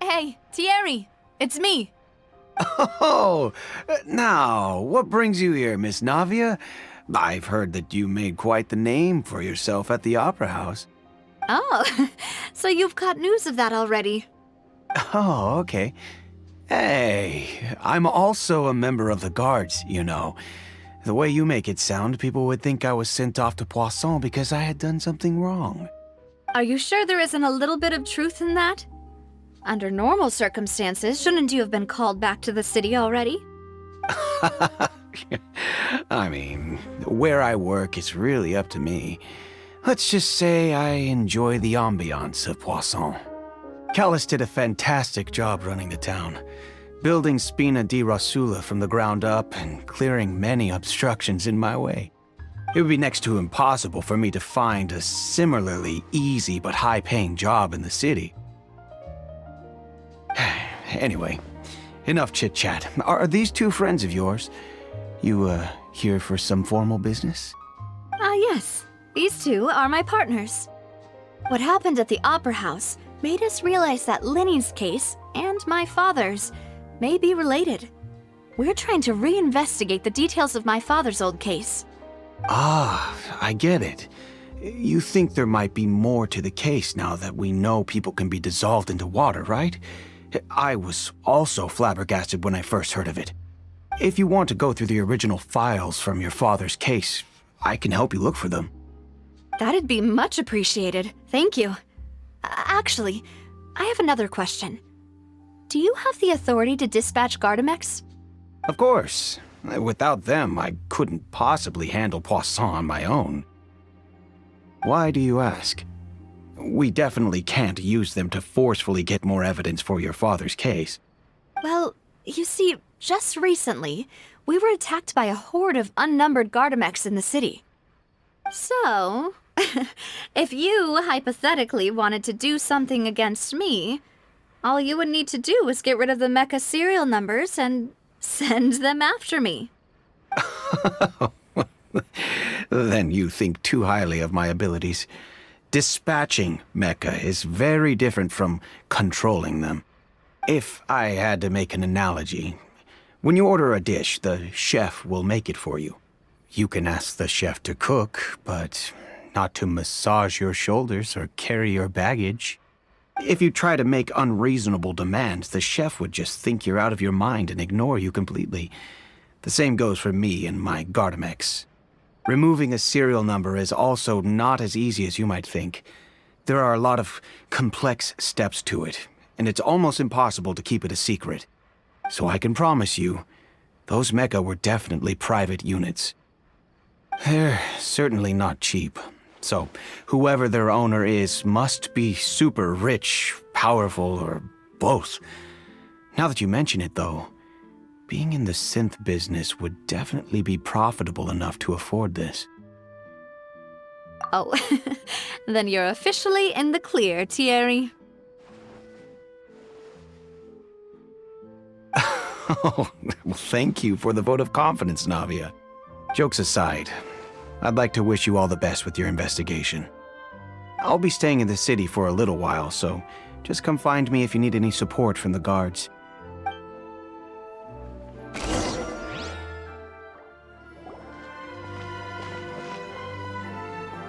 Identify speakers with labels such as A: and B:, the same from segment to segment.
A: Hey, Thierry! It's me!
B: Oh, now, what brings you here, Miss Navia? I've heard that you made quite the name for yourself at the Opera House.
A: Oh, so you've caught news of that already.
B: Oh, okay. Hey, I'm also a member of the Guards, you know. The way you make it sound, people would think I was sent off to Poisson because I had done something wrong.
A: Are you sure there isn't a little bit of truth in that? Under normal circumstances, shouldn't you have been called back to the city already?
B: I mean, where I work is really up to me. Let's just say I enjoy the ambiance of Poisson. Callis did a fantastic job running the town, building Spina di Rosula from the ground up and clearing many obstructions in my way. It would be next to impossible for me to find a similarly easy but high-paying job in the city. Anyway, enough chit-chat. Are these two friends of yours? You, here for some formal business?
A: Yes. These two are my partners. What happened at the Opera House made us realize that Linny's case and my father's may be related. We're trying to reinvestigate the details of my father's old case.
B: Ah, I get it. You think there might be more to the case now that we know people can be dissolved into water, right? I was also flabbergasted when I first heard of it. If you want to go through the original files from your father's case, I can help you look for them.
A: That'd be much appreciated. Thank you. Actually, I have another question. Do you have the authority to dispatch Gardamex?
B: Of course. Without them, I couldn't possibly handle Poisson on my own. Why do you ask? We definitely can't use them to forcefully get more evidence for your father's case.
A: Well, you see, just recently, we were attacked by a horde of unnumbered Gardamex in the city. So, if you hypothetically wanted to do something against me, all you would need to do is get rid of the mecha serial numbers and send them after me.
B: Then you think too highly of my abilities. Dispatching mecha is very different from controlling them. If I had to make an analogy, when you order a dish, the chef will make it for you. You can ask the chef to cook, but not to massage your shoulders or carry your baggage. If you try to make unreasonable demands, the chef would just think you're out of your mind and ignore you completely. The same goes for me and my Gardamex. Removing a serial number is also not as easy as you might think. There are a lot of complex steps to it, and it's almost impossible to keep it a secret. So I can promise you, those mecha were definitely private units. They're certainly not cheap. So, whoever their owner is must be super rich, powerful, or both. Now that you mention it, though, being in the synth business would definitely be profitable enough to afford this.
A: Oh, then you're officially in the clear, Thierry.
B: Oh, well, thank you for the vote of confidence, Navia. Jokes aside, I'd like to wish you all the best with your investigation. I'll be staying in the city for a little while, so just come find me if you need any support from the guards.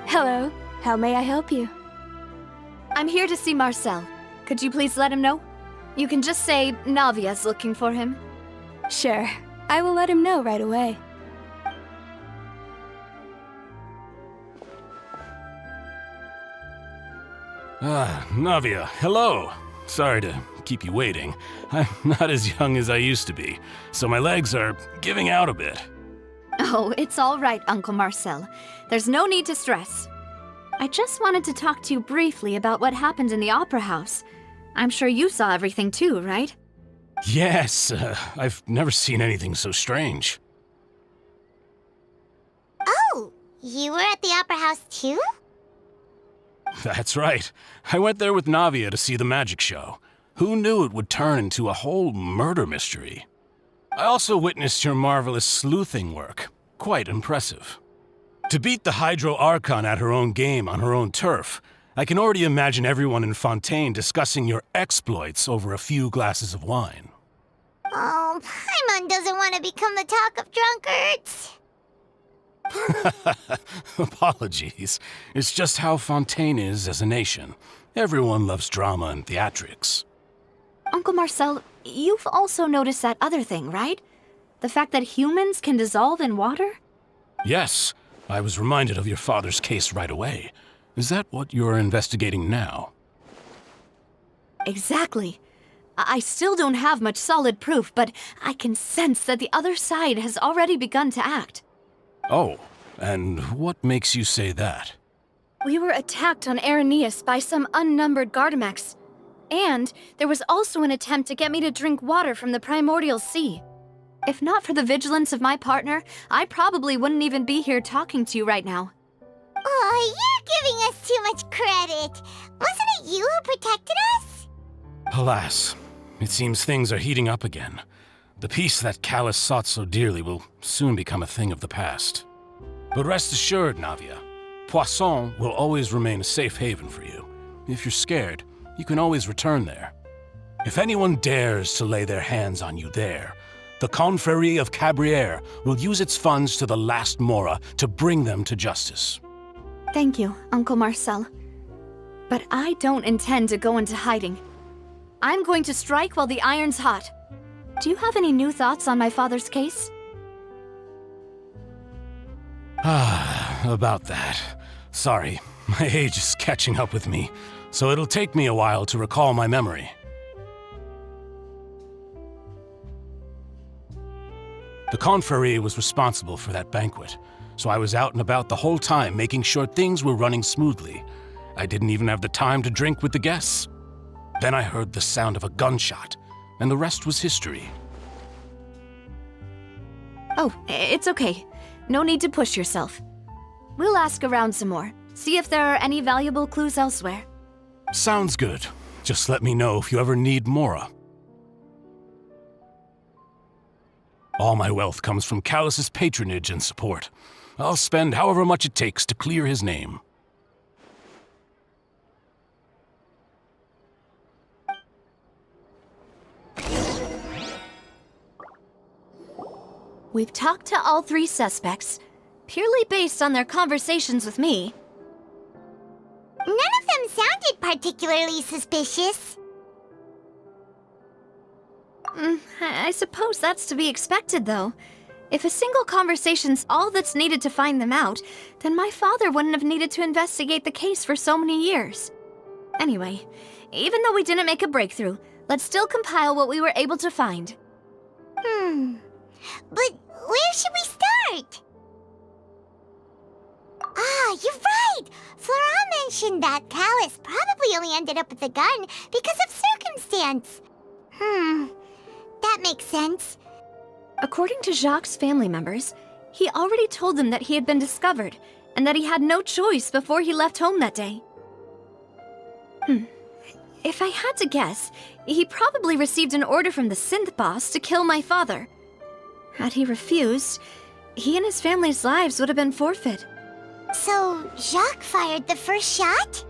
C: Hello. How may I help you?
A: I'm here to see Marcel. Could you please let him know? You can just say Navia's looking for him.
C: Sure. I will let him know right away.
D: Navia, hello. Sorry to keep you waiting. I'm not as young as I used to be, so my legs are giving out a bit.
A: Oh, it's all right, Uncle Marcel. There's no need to stress. I just wanted to talk to you briefly about what happened in the Opera House. I'm sure you saw everything too, right?
D: Yes, I've never seen anything so strange.
E: Oh, you were at the Opera House too?
D: That's right. I went there with Navia to see the magic show. Who knew it would turn into a whole murder mystery? I also witnessed your marvelous sleuthing work. Quite impressive. To beat the Hydro Archon at her own game on her own turf, I can already imagine everyone in Fontaine discussing your exploits over a few glasses of wine.
E: Oh, Paimon doesn't want to become the talk of drunkards.
D: Apologies. It's just how Fontaine is as a nation. Everyone loves drama and theatrics.
A: Uncle Marcel, you've also noticed that other thing, right? The fact that humans can dissolve in water?
D: Yes, I was reminded of your father's case right away. Is that what you're investigating now?
A: Exactly. I still don't have much solid proof, but I can sense that the other side has already begun to act.
D: Oh, and what makes you say that?
C: We were attacked on Araneus by some unnumbered Gardamex. And there was also an attempt to get me to drink water from the primordial sea.
A: If not for the vigilance of my partner, I probably wouldn't even be here talking to you right now.
E: Oh, you're giving us too much credit. Wasn't it you who protected us?
D: Alas, it seems things are heating up again. The peace that Callus sought so dearly will soon become a thing of the past. But rest assured, Navia, Poisson will always remain a safe haven for you. If you're scared, you can always return there. If anyone dares to lay their hands on you there, the Confrérie of Cabrières will use its funds to the last Mora to bring them to justice.
A: Thank you, Uncle Marcel. But I don't intend to go into hiding. I'm going to strike while the iron's hot. Do you have any new thoughts on my father's case?
D: About that. Sorry, my age is catching up with me, so it'll take me a while to recall my memory. The Confrérie was responsible for that banquet, so I was out and about the whole time making sure things were running smoothly. I didn't even have the time to drink with the guests. Then I heard the sound of a gunshot, and the rest was history.
A: Oh, it's okay. No need to push yourself. We'll ask around some more, see if there are any valuable clues elsewhere.
D: Sounds good. Just let me know if you ever need Mora. All my wealth comes from Callus's patronage and support. I'll spend however much it takes to clear his name.
A: We've talked to all three suspects, purely based on their conversations with me.
E: None of them sounded particularly suspicious.
A: I suppose that's to be expected, though. If a single conversation's all that's needed to find them out, then my father wouldn't have needed to investigate the case for so many years. Anyway, even though we didn't make a breakthrough, let's still compile what we were able to find.
E: But where should we start? Ah, you're right! Flora mentioned that Callus probably only ended up with the gun because of circumstance. That makes sense.
A: According to Jacques' family members, he already told them that he had been discovered, and that he had no choice before he left home that day. If I had to guess, he probably received an order from the synth boss to kill my father. Had he refused, he and his family's lives would have been forfeit.
E: So, Jacques fired the first shot?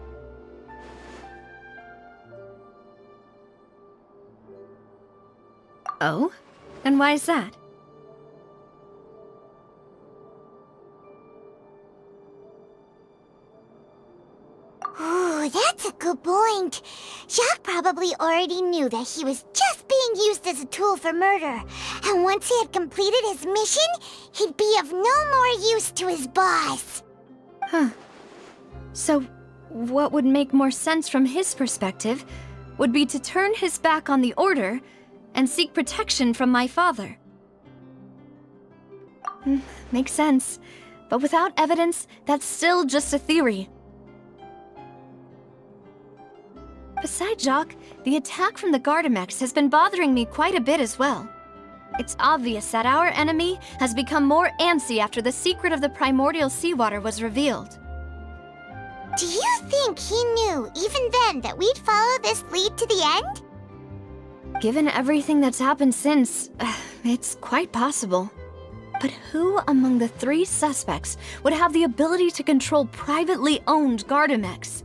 A: Oh? And why is that?
E: Ooh, that's a good point. Jacques probably already knew that he was just being used as a tool for murder. And once he had completed his mission, he'd be of no more use to his boss.
A: So, what would make more sense from his perspective would be to turn his back on the order and seek protection from my father. Makes sense. But without evidence, that's still just a theory. Besides Jacques, the attack from the Gardamex has been bothering me quite a bit as well. It's obvious that our enemy has become more antsy after the secret of the primordial seawater was revealed.
E: Do you think he knew, even then, that we'd follow this lead to the end?
A: Given everything that's happened since, it's quite possible. But who among the three suspects would have the ability to control privately owned Gardamex?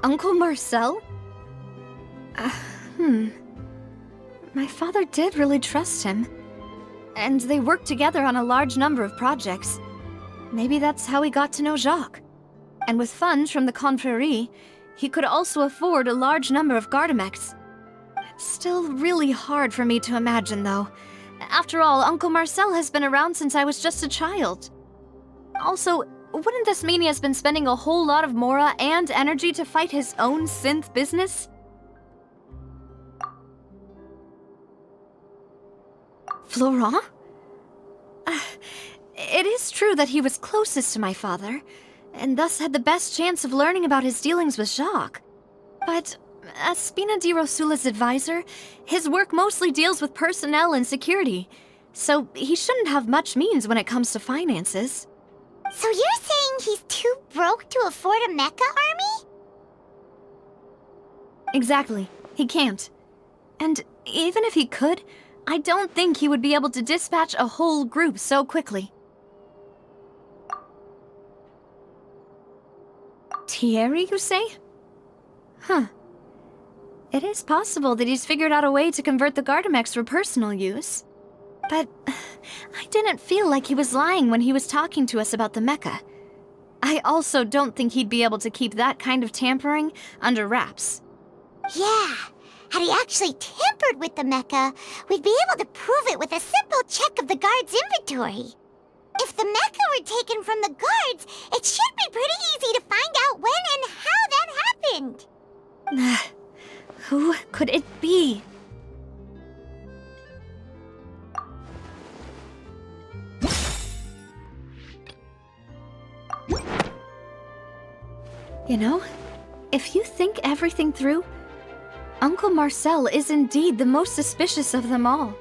A: Uncle Marcel? My father did really trust him. And they worked together on a large number of projects. Maybe that's how he got to know Jacques. And with funds from the Confrérie, he could also afford a large number of Gardamex. It's still really hard for me to imagine, though. After all, Uncle Marcel has been around since I was just a child. Also, wouldn't this mean he has been spending a whole lot of mora and energy to fight his own synth business? Florent? It is true that he was closest to my father, and thus had the best chance of learning about his dealings with Jacques. But as Spina di Rosula's advisor, his work mostly deals with personnel and security, so he shouldn't have much means when it comes to finances.
E: So you're saying he's too broke to afford a mecha army?
A: Exactly. He can't. And even if he could, I don't think he would be able to dispatch a whole group so quickly. Thierry, you say? Huh. It is possible that he's figured out a way to convert the Gardamex for personal use. But I didn't feel like he was lying when he was talking to us about the mecha. I also don't think he'd be able to keep that kind of tampering under wraps.
E: Yeah. Had he actually tampered with the mecha, we'd be able to prove it with a simple check of the guard's inventory. If the mecha were taken from the guards, it should be pretty easy to find out when and how that happened.
A: Who could it be? You know, if you think everything through, Uncle Marcel is indeed the most suspicious of them all.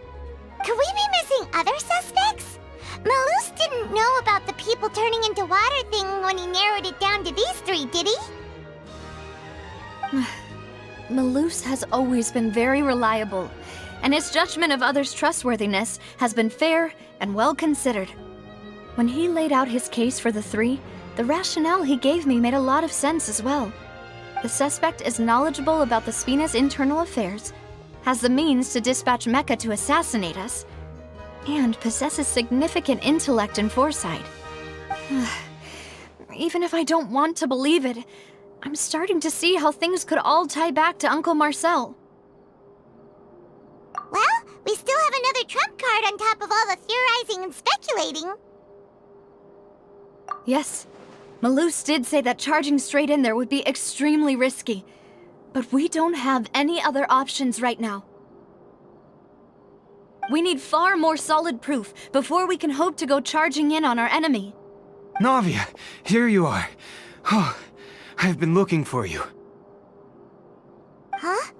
E: Could we be missing other suspects? Malus didn't know about the people turning into water thing when he narrowed it down to these three, did he?
A: Malus has always been very reliable, and his judgment of others' trustworthiness has been fair and well considered. When he laid out his case for the three, the rationale he gave me made a lot of sense as well. The suspect is knowledgeable about the Spina's internal affairs, has the means to dispatch Mecha to assassinate us, and possesses significant intellect and foresight. Even if I don't want to believe it, I'm starting to see how things could all tie back to Uncle Marcel.
E: Well, we still have another trump card on top of all the theorizing and speculating.
A: Yes, Malus did say that charging straight in there would be extremely risky, but we don't have any other options right now. We need far more solid proof before we can hope to go charging in on our enemy.
B: Navia, here you are. Oh, I've been looking for you.
E: Huh?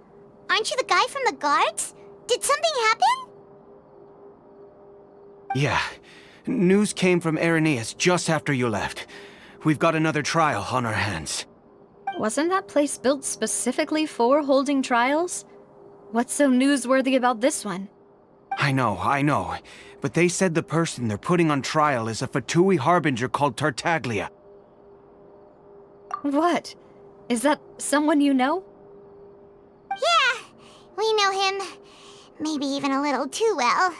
E: Aren't you the guy from the guards? Did something happen?
B: Yeah. News came from Irenaeus just after you left. We've got another trial on our hands.
A: Wasn't that place built specifically for holding trials? What's so newsworthy about this one?
B: I know. But they said the person they're putting on trial is a Fatui harbinger called Tartaglia.
A: What? Is that someone you know?
E: Yeah, we know him. Maybe even a little too well.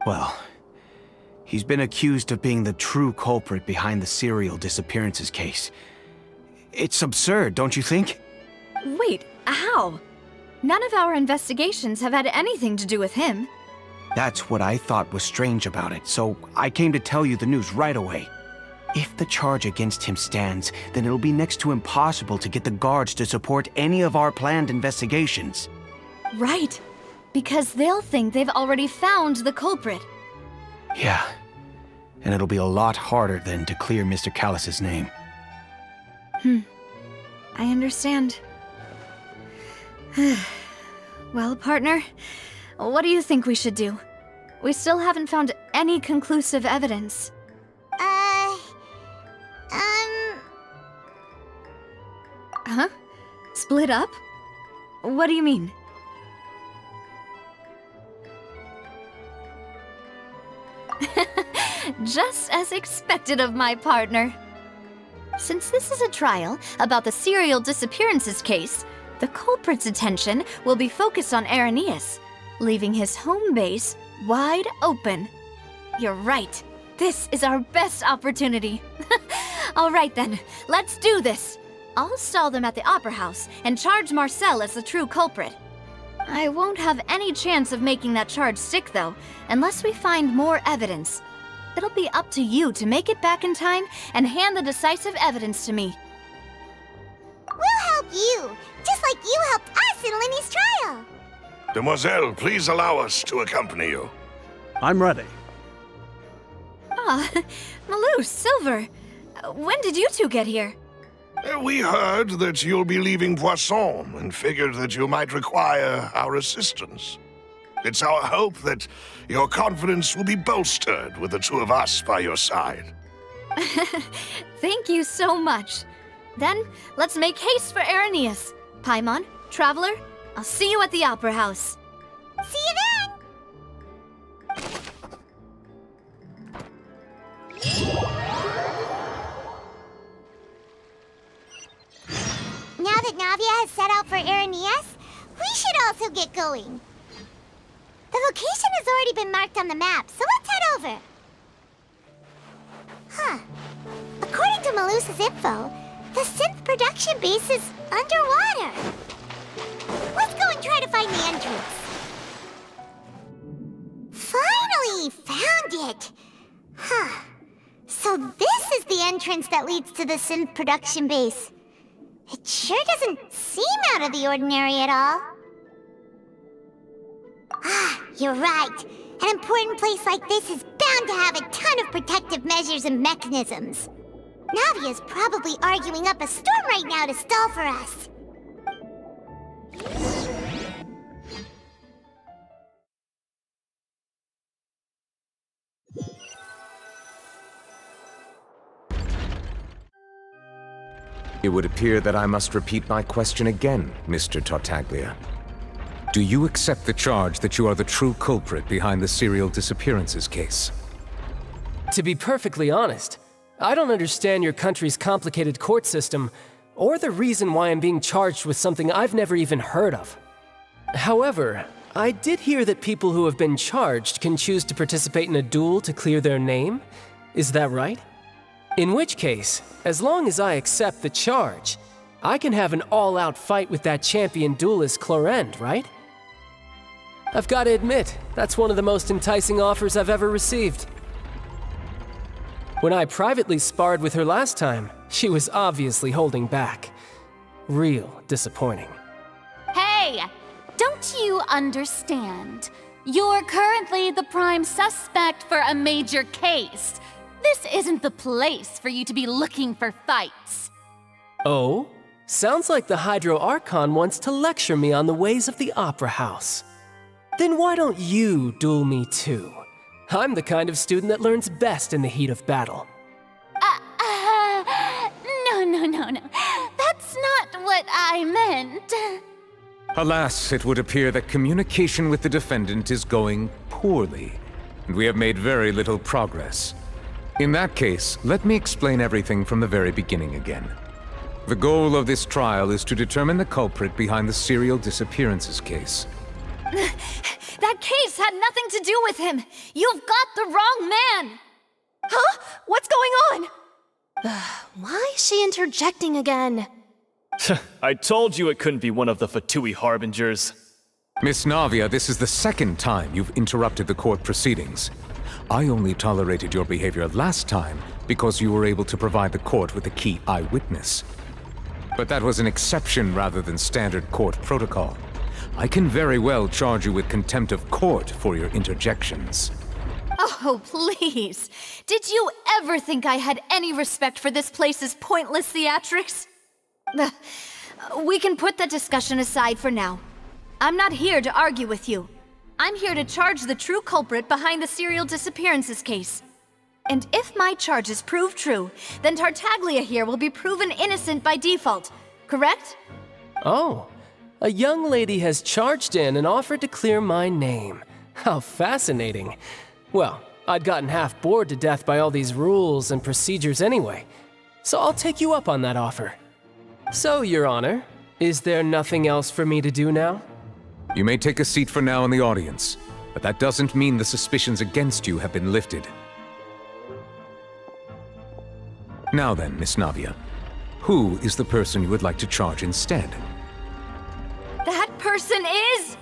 B: Well, he's been accused of being the true culprit behind the serial disappearances case. It's absurd, don't you think?
A: Wait, how? None of our investigations have had anything to do with him.
B: That's what I thought was strange about it, so I came to tell you the news right away. If the charge against him stands, then it'll be next to impossible to get the guards to support any of our planned investigations.
A: Right, because they'll think they've already found the culprit.
B: Yeah, and it'll be a lot harder then to clear Mr. Callus's name.
A: I understand. Well, partner, what do you think we should do? We still haven't found any conclusive evidence. Huh? Split up? What do you mean? Just as expected of my partner. Since this is a trial about the serial disappearances case, the culprit's attention will be focused on Arrhenius, leaving his home base wide open. You're right. This is our best opportunity. All right then, let's do this. I'll stall them at the Opera House and charge Marcel as the true culprit. I won't have any chance of making that charge stick, though, unless we find more evidence. It'll be up to you to make it back in time and hand the decisive evidence to me.
E: We'll help you, just like you helped us in Linny's trial.
F: Demoiselle, please allow us to accompany you.
B: I'm ready.
A: Ah, Malou, Silver, when did you two get here?
F: We heard that you'll be leaving Poisson and figured that you might require our assistance. It's our hope that your confidence will be bolstered with the two of us by your side.
A: Thank you so much. Then, let's make haste for Arrhenius. Paimon, Traveler, I'll see you at the Opera House.
E: See you then! Now that Navia has set out for Arrhenius, we should also get going. The location has already been marked on the map, so let's head over. Huh. According to Malusa's info, the synth production base is underwater. Let's go and try to find the entrance. Finally found it! Huh. So this is the entrance that leads to the synth production base. It sure doesn't seem out of the ordinary at all. Ah, you're right. An important place like this is bound to have a ton of protective measures and mechanisms. Navia's probably arguing up a storm right now to stall for us.
G: It would appear that I must repeat my question again, Mr. Tartaglia. Do you accept the charge that you are the true culprit behind the serial disappearances case?
H: To be perfectly honest, I don't understand your country's complicated court system, or the reason why I'm being charged with something I've never even heard of. However, I did hear that people who have been charged can choose to participate in a duel to clear their name. Is that right? In which case, as long as I accept the charge, I can have an all-out fight with that champion duelist Clorend, right? I've got to admit, that's one of the most enticing offers I've ever received. When I privately sparred with her last time, she was obviously holding back. Real disappointing.
I: Hey! Don't you understand? You're currently the prime suspect for a major case. This isn't the place for you to be looking for fights.
H: Oh? Sounds like the Hydro Archon wants to lecture me on the ways of the Opera House. Then why don't you duel me too? I'm the kind of student that learns best in the heat of battle.
I: No. That's not what I meant.
G: Alas, it would appear that communication with the defendant is going poorly, and we have made very little progress. In that case, let me explain everything from the very beginning again. The goal of this trial is to determine the culprit behind the serial disappearances case.
A: That case had nothing to do with him. You've got the wrong man.
C: Huh? What's going on? Why is she interjecting again?
J: I told you it couldn't be one of the Fatui Harbingers.
G: Miss Navia, this is the second time you've interrupted the court proceedings. I only tolerated your behavior last time because you were able to provide the court with a key eyewitness. But that was an exception rather than standard court protocol. I can very well charge you with contempt of court for your interjections.
A: Oh, please. Did you ever think I had any respect for this place's pointless theatrics? We can put that discussion aside for now. I'm not here to argue with you. I'm here to charge the true culprit behind the serial disappearances case. And if my charges prove true, then Tartaglia here will be proven innocent by default, correct?
H: Oh, a young lady has charged in and offered to clear my name. How fascinating. Well, I'd gotten half bored to death by all these rules and procedures anyway. so I'll take you up on that offer. So, Your Honor, is there nothing else for me to do now?
G: You may take a seat for now in the audience, but that doesn't mean the suspicions against you have been lifted. Now then, Miss Navia, who is the person you would like to charge instead?
A: That person is...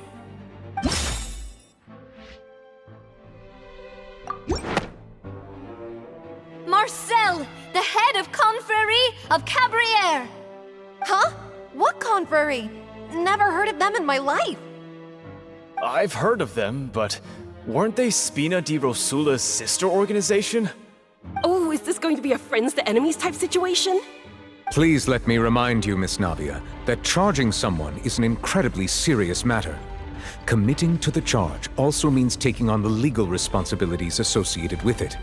A: Marcel, the head of Confrérie of Cabriere!
K: Huh? What confrérie? Never heard of them in my life.
J: I've heard of them, but weren't they Spina di Rosula's sister organization?
K: Oh, is this going to be a friends to enemies type situation?
G: Please let me remind you, Miss Navia, that charging someone is an incredibly serious matter. Committing to the charge also means taking on the legal responsibilities associated with it.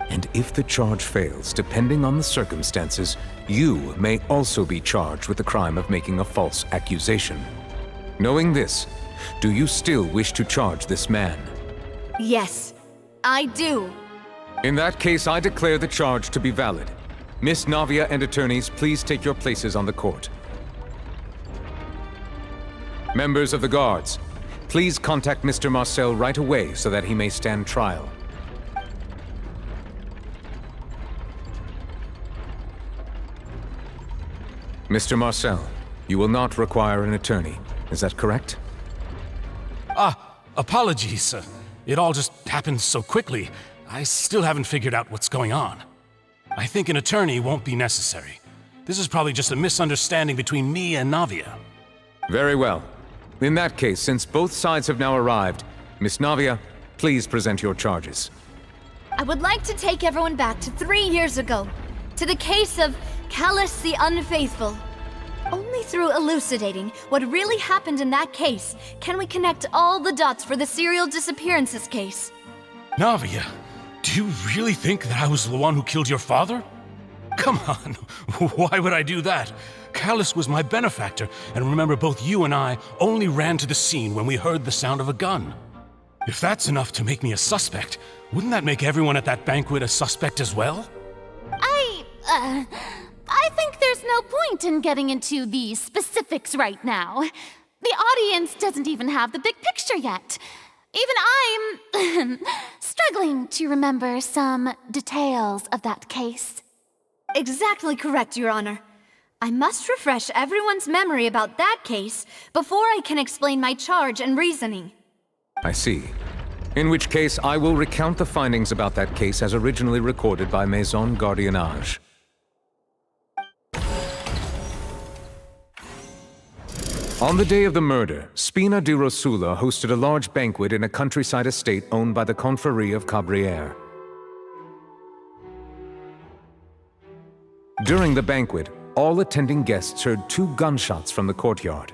G: And if the charge fails, depending on the circumstances, you may also be charged with the crime of making a false accusation. Knowing this, do you still wish to charge this man?
A: Yes, I do.
G: In that case, I declare the charge to be valid. Miss Navia and attorneys, please take your places on the court. Members of the guards, please contact Mr. Marcel right away so that he may stand trial. Mr. Marcel, you will not require an attorney. Is that correct?
D: Apologies. It all just happened so quickly. I still haven't figured out what's going on. I think an attorney won't be necessary. This is probably just a misunderstanding between me and Navia.
G: Very well. In that case, since both sides have now arrived, Miss Navia, please present your charges.
A: I would like to take everyone back to 3 years ago, to the case of Callus the Unfaithful. Only through elucidating what really happened in that case can we connect all the dots for the serial disappearances case.
D: Navia, do you really think that I was the one who killed your father? Come on, why would I do that? Callus was my benefactor, and remember both you and I only ran to the scene when we heard the sound of a gun. If that's enough to make me a suspect, wouldn't that make everyone at that banquet a suspect as well?
I: I think there's no point in getting into the specifics right now. The audience doesn't even have the big picture yet. Even I'm struggling to remember some details of that case.
A: Exactly correct, Your Honor. I must refresh everyone's memory about that case before I can explain my charge and reasoning.
G: I see. In which case, I will recount the findings about that case as originally recorded by Maison Gardiennage. On the day of the murder, Spina di Rosula hosted a large banquet in a countryside estate owned by the Confrérie of Cabriere. During the banquet, all attending guests heard 2 gunshots from the courtyard.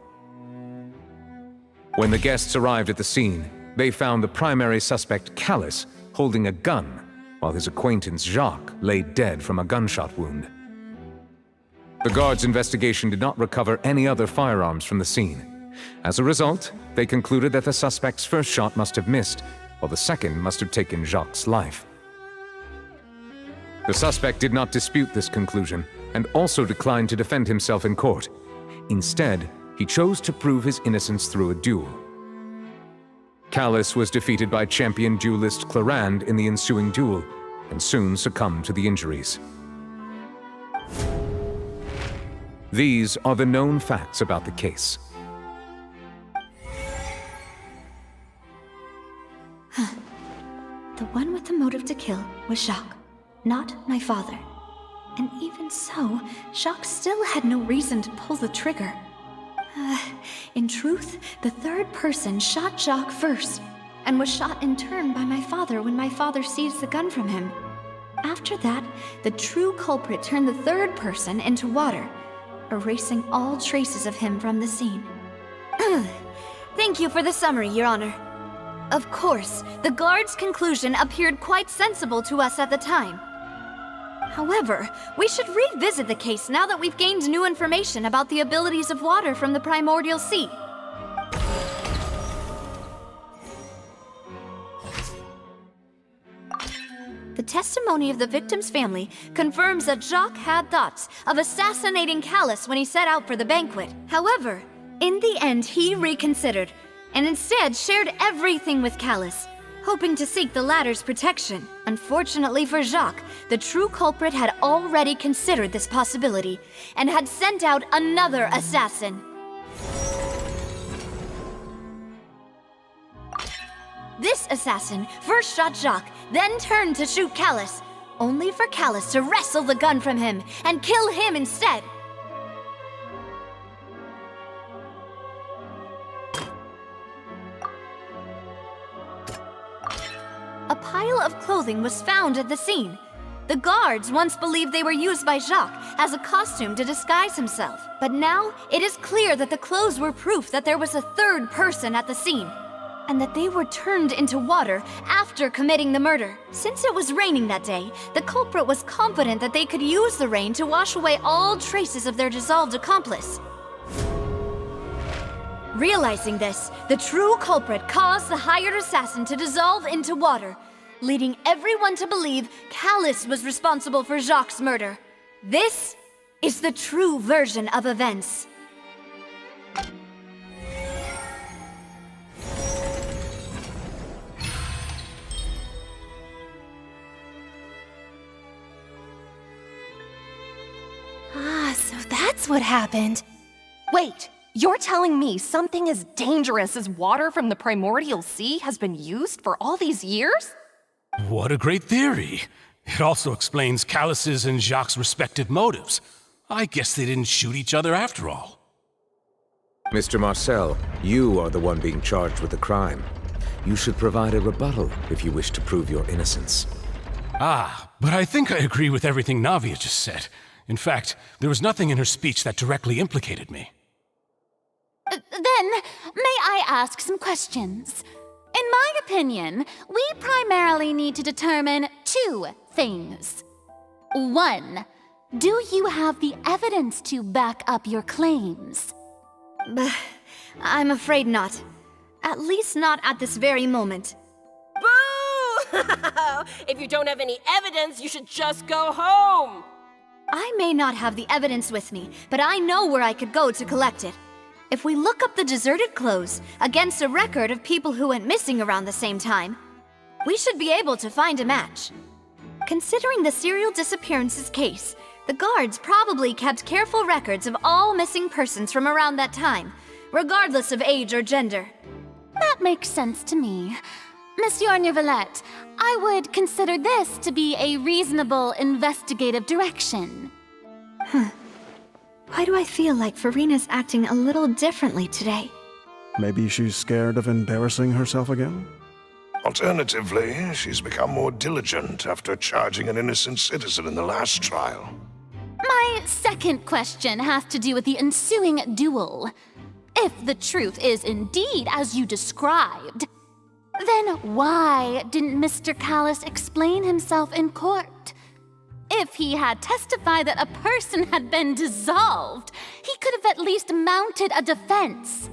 G: When the guests arrived at the scene, they found the primary suspect, Callus, holding a gun, while his acquaintance, Jacques, lay dead from a gunshot wound. The guards' investigation did not recover any other firearms from the scene. As a result, they concluded that the suspect's first shot must have missed, while the second must have taken Jacques' life. The suspect did not dispute this conclusion, and also declined to defend himself in court. Instead, he chose to prove his innocence through a duel. Callus was defeated by champion duelist Clarande in the ensuing duel, and soon succumbed to the injuries. These are the known facts about the case.
A: The one with the motive to kill was Jacques, not my father. And even so, Jacques still had no reason to pull the trigger. In truth, the third person shot Jacques first, and was shot in turn by my father when my father seized the gun from him. After that, the true culprit turned the third person into water, erasing all traces of him from the scene. Thank you for the summary, Your Honor. Of course, the guard's conclusion appeared quite sensible to us at the time. However, we should revisit the case now that we've gained new information about the abilities of water from the primordial sea. The testimony testimony of the victim's family confirms that Jacques had thoughts of assassinating Callus when he set out for the banquet. However, in the end, he reconsidered and instead shared everything with Callus, hoping to seek the latter's protection. Unfortunately for Jacques, the true culprit had already considered this possibility and had sent out another assassin. This assassin first shot Jacques, then turned to shoot Callus, only for Callus to wrestle the gun from him and kill him instead. A pile of clothing was found at the scene. The guards once believed they were used by Jacques as a costume to disguise himself, but now it is clear that the clothes were proof that there was a third person at the scene, and that they were turned into water after committing the murder. Since it was raining that day, the culprit was confident that they could use the rain to wash away all traces of their dissolved accomplice. Realizing this, the true culprit caused the hired assassin to dissolve into water, leading everyone to believe Callus was responsible for Jacques' murder. This is the true version of events.
K: So that's what happened. Wait, you're telling me something as dangerous as water from the primordial sea has been used for all these years?
D: What a great theory. It also explains Callus's and Jacques' respective motives. I guess they didn't shoot each other after all.
G: Mr. Marcel, you are the one being charged with the crime. You should provide a rebuttal if you wish to prove your innocence.
D: But I think I agree with everything Navia just said. In fact, there was nothing in her speech that directly implicated me.
I: Then, may I ask some questions? In my opinion, we primarily need to determine two things. One, do you have the evidence to back up your claims?
A: I'm afraid not. At least not at this very moment.
K: Boo! If you don't have any evidence, you should just go home!
A: I may not have the evidence with me, but I know where I could go to collect it. If we look up the deserted clothes against a record of people who went missing around the same time, we should be able to find a match. Considering the serial disappearances case, the guards probably kept careful records of all missing persons from around that time, regardless of age or gender.
I: That makes sense to me. Monsieur Neuvillette, I would consider this to be a reasonable investigative direction.
A: Why do I feel like Farina's acting a little differently today?
L: Maybe she's scared of embarrassing herself again?
F: Alternatively, she's become more diligent after charging an innocent citizen in the last trial.
I: My second question has to do with the ensuing duel. If the truth is indeed as you described, then why didn't Mr. Callus explain himself in court? If he had testified that a person had been dissolved, he could have at least mounted a defense.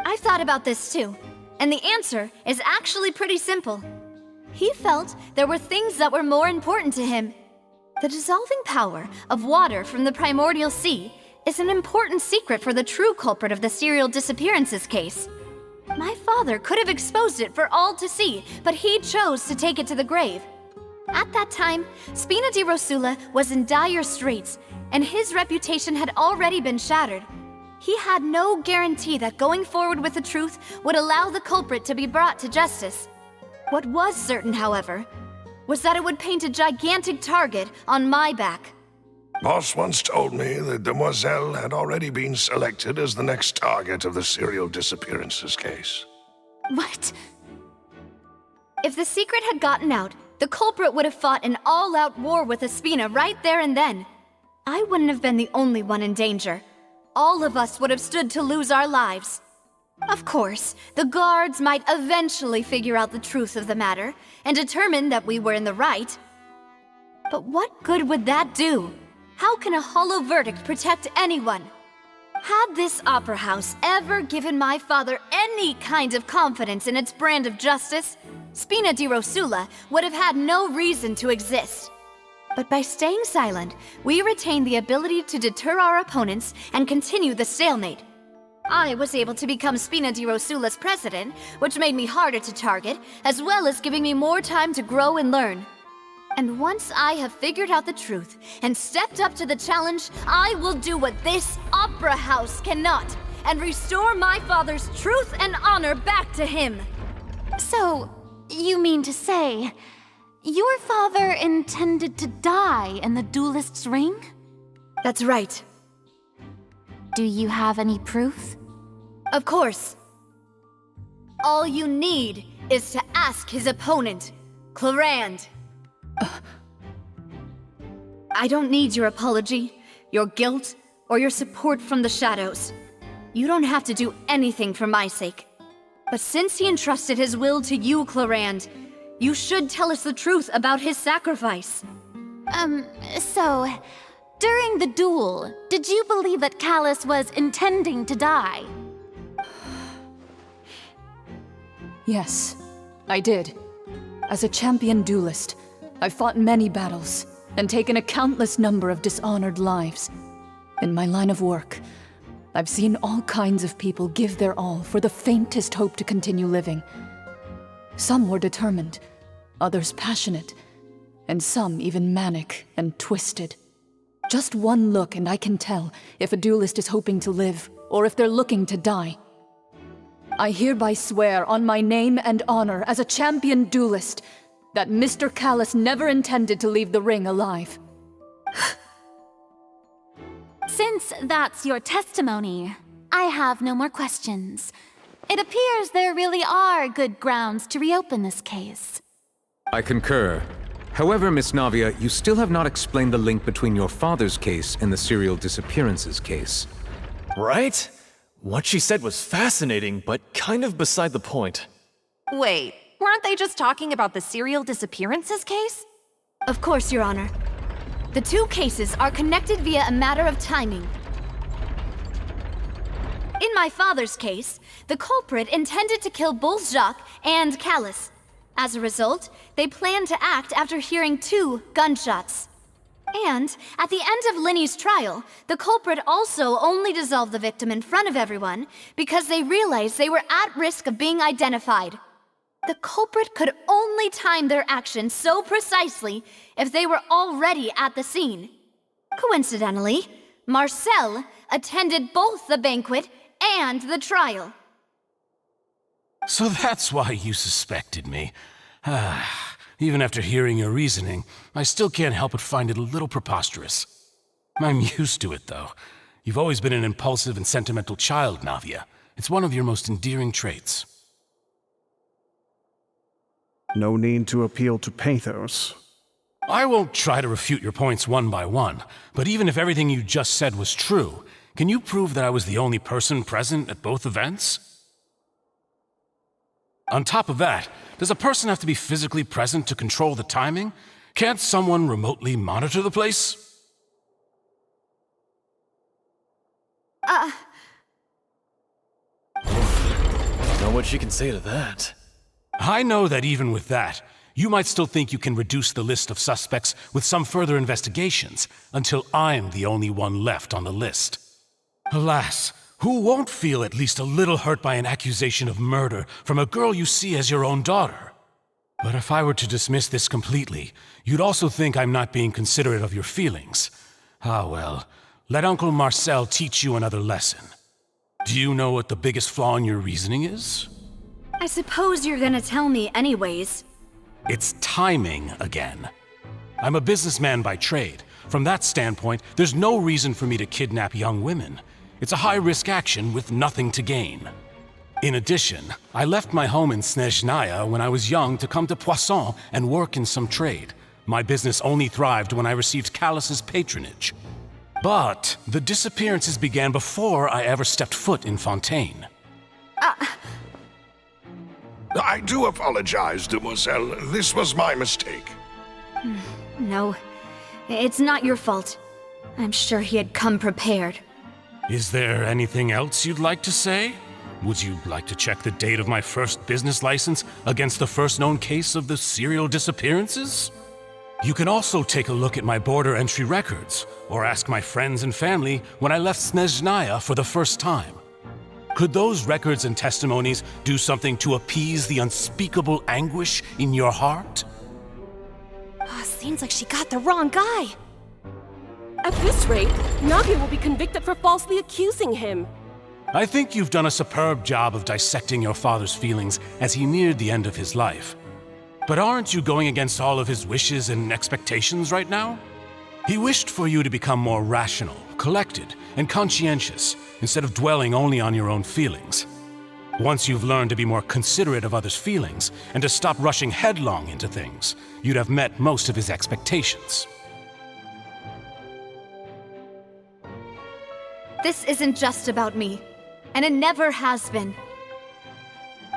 A: I've thought about this too, and the answer is actually pretty simple. He felt there were things that were more important to him. The dissolving power of water from the primordial sea is an important secret for the true culprit of the serial disappearances case. My father could have exposed it for all to see, but he chose to take it to the grave. At that time, Spina di Rosula was in dire straits, and his reputation had already been shattered. He had no guarantee that going forward with the truth would allow the culprit to be brought to justice. What was certain, however, was that it would paint a gigantic target on my back.
F: Boss once told me that Demoiselle had already been selected as the next target of the serial disappearances case.
I: What?
A: If the secret had gotten out, the culprit would have fought an all-out war with Espina right there and then. I wouldn't have been the only one in danger. All of us would have stood to lose our lives. Of course, the guards might eventually figure out the truth of the matter and determine that we were in the right. But what good would that do? How can a hollow verdict protect anyone? Had this opera house ever given my father any kind of confidence in its brand of justice, Spina di Rosula would have had no reason to exist. But by staying silent, we retained the ability to deter our opponents and continue the stalemate. I was able to become Spina di Rosula's president, which made me harder to target, as well as giving me more time to grow and learn. And once I have figured out the truth and stepped up to the challenge, I will do what this opera house cannot, and restore my father's truth and honor back to him.
I: So, you mean to say, your father intended to die in the duelist's ring?
A: That's right.
I: Do you have any proof?
A: Of course. All you need is to ask his opponent, Clarand. I don't need your apology, your guilt, or your support from the shadows. You don't have to do anything for my sake. But since he entrusted his will to you, Clarand, you should tell us the truth about his sacrifice.
I: So, during the duel, did you believe that Callus was intending to die?
M: Yes, I did. As a champion duelist, I've fought many battles and taken a countless number of dishonored lives. In my line of work, I've seen all kinds of people give their all for the faintest hope to continue living. Some were determined, others passionate, and some even manic and twisted. Just one look and I can tell if a duelist is hoping to live or if they're looking to die. I hereby swear on my name and honor as a champion duelist that Mr. Callus never intended to leave the ring alive.
I: Since that's your testimony, I have no more questions. It appears there really are good grounds to reopen this case.
G: I concur. However, Miss Navia, you still have not explained the link between your father's case and the serial disappearances case.
J: Right? What she said was fascinating, but kind of beside the point.
K: Wait, weren't they just talking about the serial disappearances case?
A: Of course, Your Honor. The two cases are connected via a matter of timing. In my father's case, the culprit intended to kill both Jacques and Callus. As a result, they planned to act after hearing 2 gunshots. And at the end of Linny's trial, the culprit also only dissolved the victim in front of everyone because they realized they were at risk of being identified. The culprit could only time their actions so precisely if they were already at the scene. Coincidentally, Marcel attended both the banquet and the trial.
D: So that's why you suspected me. Even after hearing your reasoning, I still can't help but find it a little preposterous. I'm used to it, though. You've always been an impulsive and sentimental child, Navia. It's one of your most endearing traits.
L: No need to appeal to pathos.
D: I won't try to refute your points one by one, but even if everything you just said was true, can you prove that I was the only person present at both events? On top of that, does a person have to be physically present to control the timing? Can't someone remotely monitor the place?
J: Know what she can say to that.
D: I know that even with that, you might still think you can reduce the list of suspects with some further investigations until I'm the only one left on the list. Alas, who won't feel at least a little hurt by an accusation of murder from a girl you see as your own daughter? But if I were to dismiss this completely, you'd also think I'm not being considerate of your feelings. Ah well, let Uncle Marcel teach you another lesson. Do you know what the biggest flaw in your reasoning is?
A: I suppose you're gonna tell me anyways.
D: It's timing again. I'm a businessman by trade. From that standpoint, there's no reason for me to kidnap young women. It's a high-risk action with nothing to gain. In addition, I left my home in Snezhnaya when I was young to come to Poisson and work in some trade. My business only thrived when I received Callus's patronage. But the disappearances began before I ever stepped foot in Fontaine.
F: I do apologize, demoiselle. This was my mistake.
A: No, it's not your fault. I'm sure he had come prepared.
D: Is there anything else you'd like to say? Would you like to check the date of my first business license against the first known case of the serial disappearances? You can also take a look at my border entry records, or ask my friends and family when I left Snezhnaya for the first time. Could those records and testimonies do something to appease the unspeakable anguish in your heart?
K: Seems like she got the wrong guy. At this rate, Navia will be convicted for falsely accusing him.
D: I think you've done a superb job of dissecting your father's feelings as he neared the end of his life. But aren't you going against all of his wishes and expectations right now? He wished for you to become more rational, collected, and conscientious, instead of dwelling only on your own feelings. Once you've learned to be more considerate of others' feelings, and to stop rushing headlong into things, you'd have met most of his expectations.
A: This isn't just about me, and it never has been.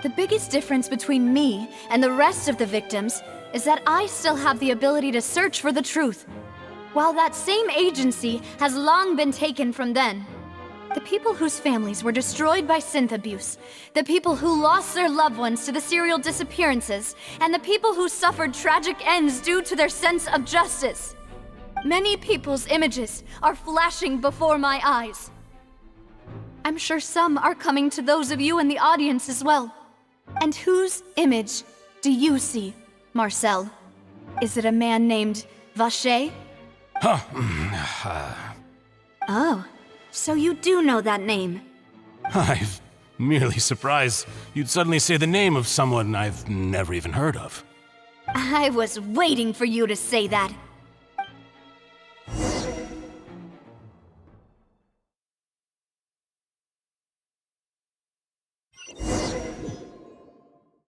A: The biggest difference between me and the rest of the victims is that I still have the ability to search for the truth, while that same agency has long been taken from them. The people whose families were destroyed by synth abuse, the people who lost their loved ones to the serial disappearances, and the people who suffered tragic ends due to their sense of justice. Many people's images are flashing before my eyes. I'm sure some are coming to those of you in the audience as well. And whose image do you see, Marcel? Is it a man named Vacher? Oh, so you do know that name.
D: I'm merely surprised you'd suddenly say the name of someone I've never even heard of.
A: I was waiting for you to say that.